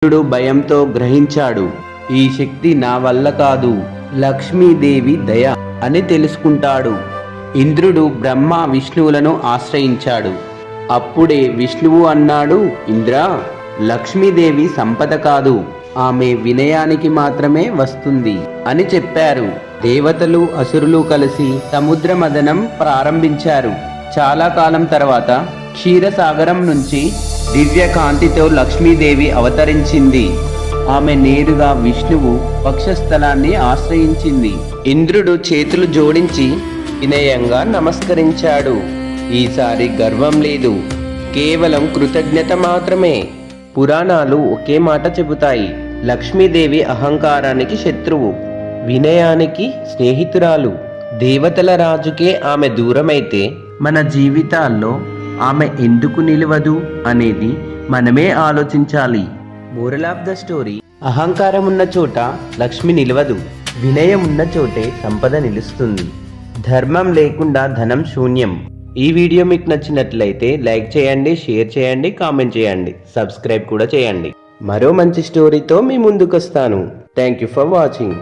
ఇంద్రుడు భయంతో గ్రహించాడు, ఈ శక్తి నా వల్ల కాదు, లక్ష్మీదేవి దయ అని తెలుసుకుంటాడు. ఇంద్రుడు బ్రహ్మ విష్ణువులను ఆశ్రయించాడు. అప్పుడే విష్ణువు అన్నాడు, ఇంద్రా, లక్ష్మీదేవి సంపద కాదు, ఆమె వినయానికి మాత్రమే వస్తుంది అని చెప్పారు. దేవతలు అసురులు కలిసి సముద్ర మథనం ప్రారంభించారు. చాలా కాలం తర్వాత క్షీరసాగరం నుంచి దివ్య కాంతితో లక్ష్మీదేవి అవతరించింది. ఆమె నేరుగా విష్ణువు వక్షస్థలాన్ని ఆశ్రయించింది. ఇంద్రుడు చేతులు జోడించి వినయంగా నమస్కరించాడు. ఈసారి గర్వం లేదు, కేవలం కృతజ్ఞత మాత్రమే. పురాణాలు ఒకే మాట చెబుతాయి, లక్ష్మీదేవి అహంకారానికి శత్రువు, వినయానికి స్నేహితురాలు. దేవతల రాజుకే ఆమె దూరమైతే మన జీవితాల్లో ఆమె ఎందుకు నిలవదు అనేది మనమే ఆలోచించాలి. మోరల్ ఆఫ్ ద స్టోరీ, అహంకారం ఉన్న చోట లక్ష్మి నిలవదు, వినయం ఉన్న చోటే సంపద నిలుస్తుంది. ధర్మం లేకుండా ధనం శూన్యం. ఈ వీడియో మీకు నచ్చినట్లయితే లైక్ చేయండి, షేర్ చేయండి, కామెంట్ చేయండి, సబ్స్క్రైబ్ కూడా చేయండి. మరో మంచి స్టోరీతో మీ ముందుకు వస్తాను. Thank you for watching.